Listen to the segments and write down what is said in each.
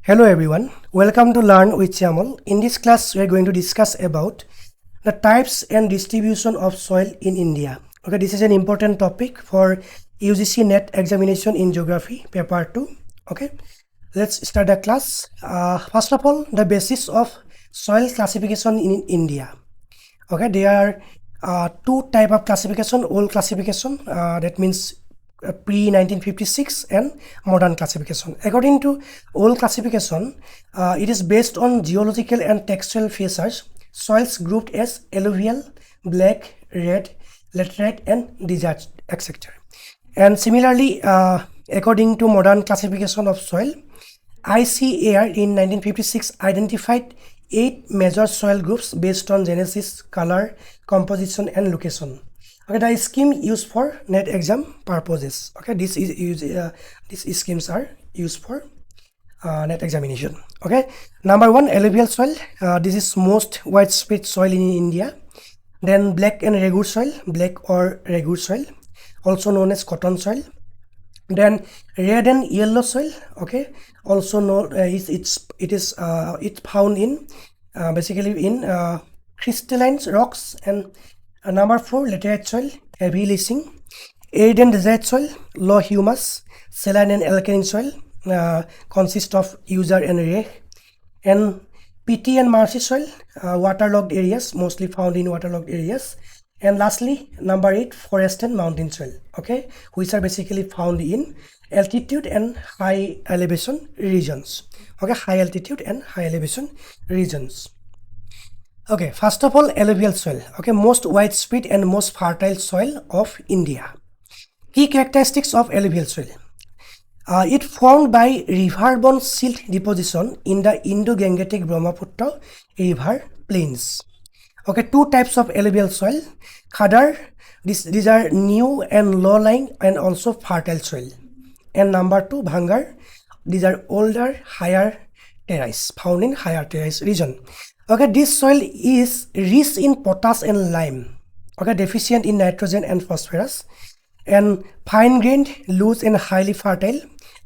Hello everyone, welcome to Learn with Shyamal. In this class, we are going to discuss about the types and distribution of soil in India. Okay, this is an important topic for UGC NET examination in geography, paper 2. Okay, let's start the class. First of all, the basis of soil classification in India. Okay, there are two type of classification: old classification, that means pre-1956, and modern classification. According to old classification, it is based on geological and textural features. Soils grouped as alluvial, black, red, laterite, and desert, etc. And similarly, according to modern classification of soil, ICAR in 1956 identified 8 major soil groups based on genesis, color, composition, and location. Okay, the scheme used for net exam purposes. Okay, these schemes are used for net examination. Okay, number 1, alluvial soil. This is most widespread soil in India. Then black and Regur soil, black or Regur soil, also known as cotton soil. Then red and yellow soil. Okay, also known it's found in basically in crystalline rocks. And number 4, laterite soil, heavy leaching. Arid and desert soil, low humus. Saline and alkaline soil consist of user and Regur. And PT and marshy soil, waterlogged areas, mostly found in waterlogged areas. And lastly, number 8, forest and mountain soil, okay, which are basically found in altitude and high elevation regions. Okay, high altitude and high elevation regions. Okay, first of all, alluvial soil. Okay, most widespread and most fertile soil of India. Key characteristics of alluvial soil. It formed by river-borne silt deposition in the Indo-Gangetic Brahmaputra river plains. Okay, two types of alluvial soil. Khadar, these are new and low-lying and also fertile soil. And number 2, Bhangar, these are older, higher terrace, found in higher terrace region. Okay, this soil is rich in potash and lime. Okay, deficient in nitrogen and phosphorus. And fine-grained, loose and highly fertile,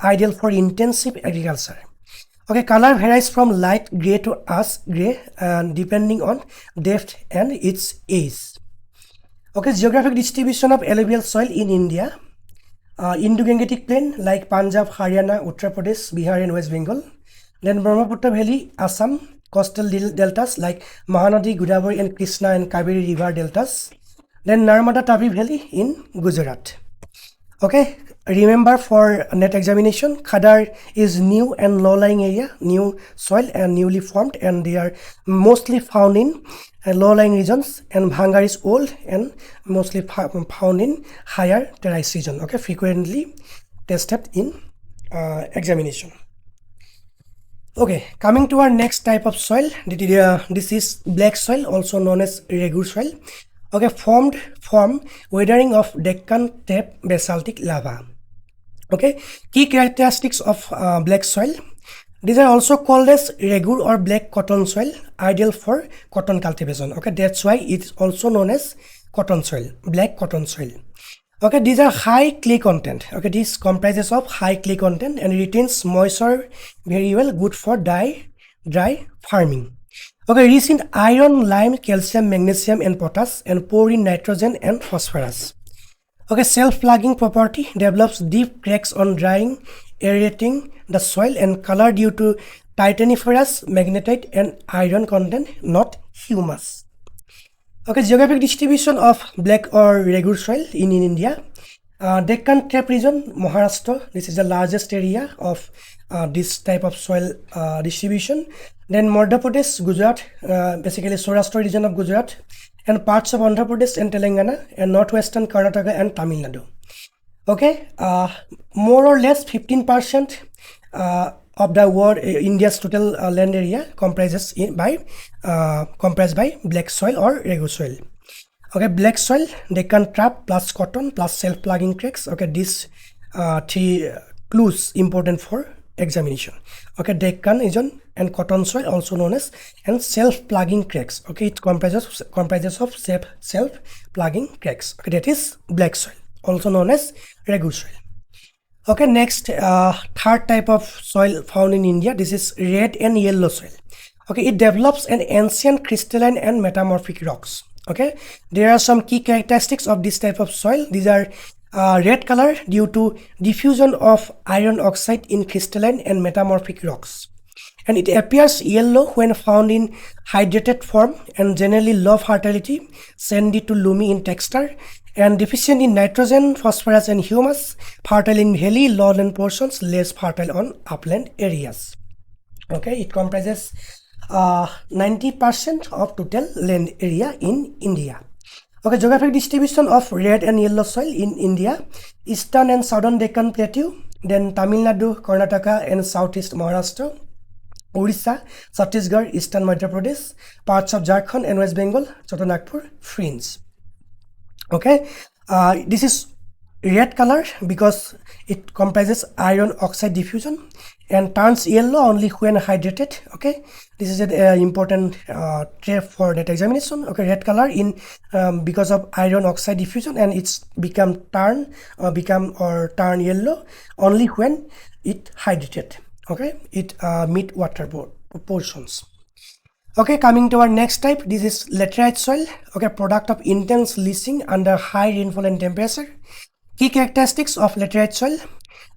ideal for intensive agriculture. Okay, color varies from light gray to ash gray depending on depth and its age. Okay, geographic distribution of alluvial soil in India. Indo-Gangetic plain like Punjab, Haryana, Uttar Pradesh, Bihar and West Bengal. Then Brahmaputra Valley, Assam. Coastal deltas like Mahanadi, Godavari and Krishna and Kaveri river deltas. Then Narmada Tavi Valley in Gujarat. Okay, remember for net examination, Khadar is new and low-lying area, new soil and newly formed, and they are mostly found in low-lying regions. And Bhangar is old and mostly found in higher terrace region. Okay, frequently tested in examination. Okay, coming to our next type of soil, this is black soil, also known as Regur soil. Okay, formed from weathering of Deccan tape basaltic lava. Okay, key characteristics of black soil. These are also called as Regur or black cotton soil, ideal for cotton cultivation. Okay, that's why it's also known as cotton soil, black cotton soil. Okay, these are high clay content. Okay, this comprises of high clay content and retains moisture very well, good for dry farming. Okay, rich in iron, lime, calcium, magnesium and potash, and poor in nitrogen and phosphorus. Okay, self-plugging property, develops deep cracks on drying, aerating the soil, and color due to titaniferous, magnetite and iron content, not humus. Okay, geographic distribution of black or Regur soil in India. Deccan Trape region, Maharashtra. This is the largest area of this type of soil distribution. Then Madhya Pradesh, Gujarat, basically Saurashtra region of Gujarat, and parts of Andhra Pradesh and Telangana, and northwestern Karnataka and Tamil Nadu. Okay, more or less 15% of the world India's total land area comprised by black soil or Regur soil. Okay, black soil, Deccan Trape plus cotton plus self-plugging cracks. Okay, these 3 clues important for examination. Okay, Deccan region and cotton soil, also known as, and self-plugging cracks. Okay, it comprises of self-plugging cracks. Okay, that is black soil, also known as Regur soil. Okay, next, third type of soil found in India. This is red and yellow soil. Okay, it develops an ancient crystalline and metamorphic rocks. Okay, there are some key characteristics of this type of soil. These are red color due to diffusion of iron oxide in crystalline and metamorphic rocks, and it appears yellow when found in hydrated form and generally low fertility, sandy to loamy in texture, and deficient in nitrogen, phosphorus, and humus, fertile in hilly lowland portions, less fertile on upland areas. Okay, it comprises 90% of total land area in India. Okay, geographic distribution of red and yellow soil in India: eastern and southern Deccan Plateau, then Tamil Nadu, Karnataka, and southeast Maharashtra, Orissa, Chhattisgarh, eastern Madhya Pradesh, parts of Jharkhand and West Bengal, Chotanagpur fringe. Okay, this is red color because it comprises iron oxide diffusion and turns yellow only when hydrated. Okay, this is an important trait for net examination. Okay, red color in because of iron oxide diffusion, and it's turn yellow only when it hydrated. Okay, it meet water portions. Okay, coming to our next type, this is laterite soil. Okay, product of intense leaching under high rainfall and temperature. Key characteristics of laterite soil: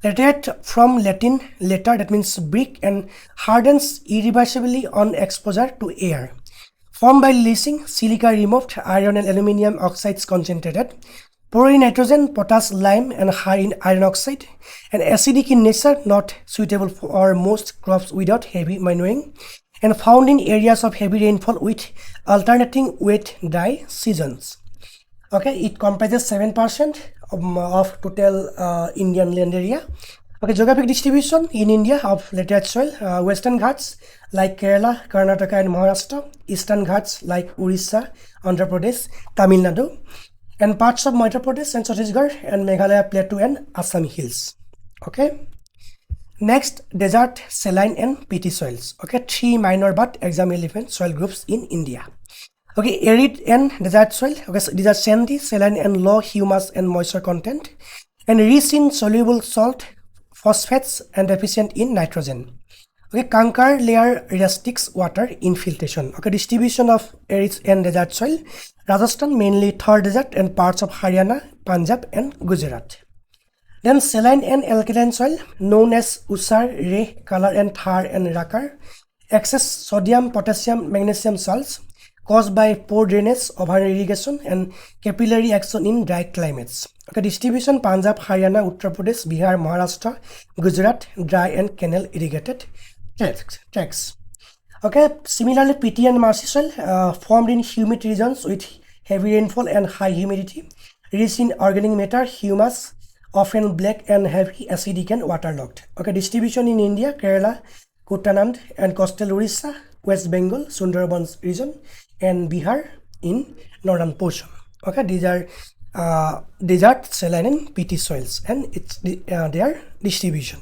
laterite from Latin later, that means brick, and hardens irreversibly on exposure to air. Formed by leaching, silica removed, iron and aluminium oxides concentrated, poor in nitrogen, potash, lime, and high in iron oxide, and acidic in nature, not suitable for most crops without heavy manuring, and found in areas of heavy rainfall with alternating wet dry seasons. Okay, it comprises 7% of total Indian land area. Okay, geographic distribution in India of laterite soil: Western Ghats like Kerala, Karnataka, and Maharashtra, Eastern Ghats like Orissa, Andhra Pradesh, Tamil Nadu, and parts of Madhya Pradesh and Chhattisgarh, and Meghalaya Plateau and Assam Hills. Okay. Next, desert, saline, and peaty soils. Okay, three minor but exam relevant soil groups in India. Okay, arid and desert soil. Okay, so these are sandy, saline, and low humus and moisture content, and rich in soluble salt, phosphates, and deficient in nitrogen. Okay, conquer layer restricts water infiltration. Okay, distribution of arid and desert soil: Rajasthan, mainly Thar desert, and parts of Haryana, Punjab, and Gujarat. Then saline and alkaline soil, known as Usar, Reh, Kalar, and Thar, and Regur. Excess sodium, potassium, magnesium salts caused by poor drainage, over irrigation, and capillary action in dry climates. Okay, distribution: Punjab, Haryana, Uttar Pradesh, Bihar, Maharashtra, Gujarat, dry and canal irrigated tracts. Okay, similarly, peaty and marshy soil formed in humid regions with heavy rainfall and high humidity, rich in organic matter, humus, often black and heavy, acidic and waterlogged. Okay, distribution in India: Kerala, Kuttanad, and coastal Orissa, West Bengal, Sundarbans region, and Bihar in northern portion. Okay, these are desert, saline, and peaty soils, and it's their distribution.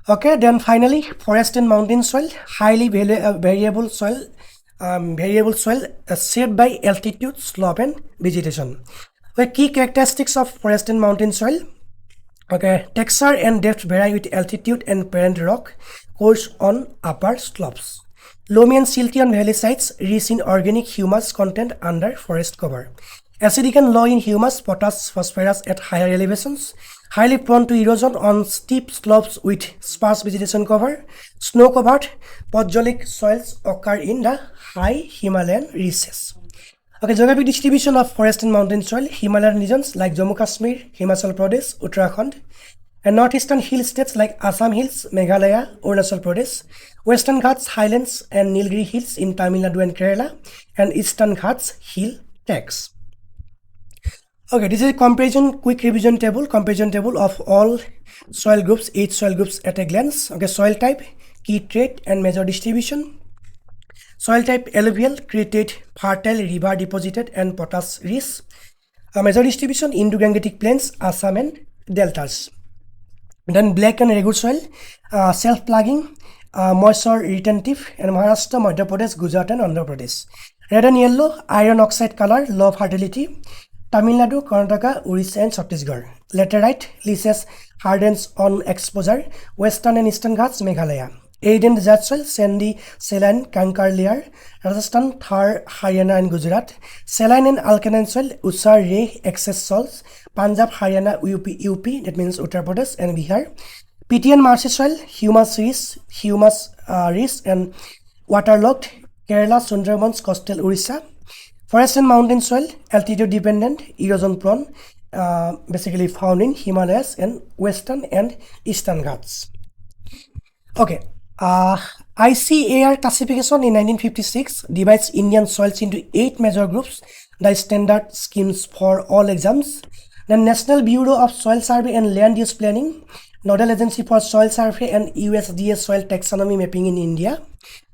Okay, then finally, forest and mountain soil, highly variable soil, shaped by altitude, slope, and vegetation. The key characteristics of forest and mountain soil: okay, texture and depth vary with altitude and parent rock course on upper slopes. Loamy and silty on valley sides, rich in organic humus content under forest cover. Acidic and low in humus, potash, phosphorus at higher elevations. Highly prone to erosion on steep slopes with sparse vegetation cover. Snow-covered podzolic soils occur in the high Himalayan reaches. Okay, geographic distribution of forest and mountain soil: Himalayan regions like Jammu Kashmir, Himachal Pradesh, Uttarakhand, and northeastern hill states like Assam Hills, Meghalaya, Arunachal Pradesh, Western Ghats, Highlands, and Nilgiri Hills in Tamil Nadu and Kerala, and Eastern Ghats hill tracts. Okay, this is a quick revision table, comparison table of all soil groups, 8 soil groups at a glance. Okay, soil type, key trait, and major distribution. Soil type: alluvial, created, fertile, river deposited, and potash rich. Major distribution: Indo-Gangetic plains, Assam, and deltas. Then black and Regur soil, self-plugging, moisture retentive, and Maharashtra, Madhya Pradesh, Gujarat, and Andhra Pradesh. Red and yellow, iron oxide color, low fertility, Tamil Nadu, Karnataka, Orissa, and Chhattisgarh. Laterite lices hardens on exposure, Western and Eastern Ghats, Meghalaya. Arid and desert soil, sandy, saline, kankar layer, Rajasthan, Thar, Haryana and Gujarat. Saline and alkaline soil, Usar, Reh, excess soils, Punjab, Haryana, UP, that means Uttar Pradesh and Bihar. Peaty and marshy soil, humus rich and waterlogged, Kerala, Sundarbans, coastal Orissa. Forest and mountain soil, altitude dependent, erosion prone, basically found in Himalayas and Western and Eastern Ghats. Okay. ICAR classification in 1956 divides Indian soils into 8 major groups, the standard schemes for all exams. The National Bureau of Soil Survey and Land Use Planning, Nodal Agency for Soil Survey and USDA Soil Taxonomy Mapping in India.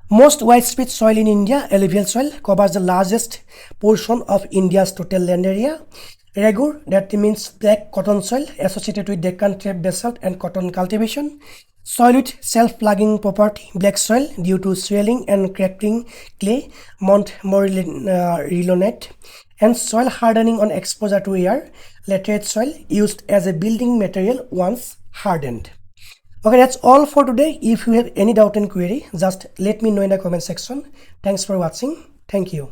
Most widespread soil in India, alluvial soil, covers the largest portion of India's total land area. Regur, that means black cotton soil associated with Deccan Trap basalt and cotton cultivation. Soil with self-plugging property, black soil due to swelling and cracking clay, Montmorillonite, and soil hardening on exposure to air, laterite soil used as a building material once hardened. Okay, that's all for today. If you have any doubt and query, just let me know in the comment section. Thanks for watching. Thank you.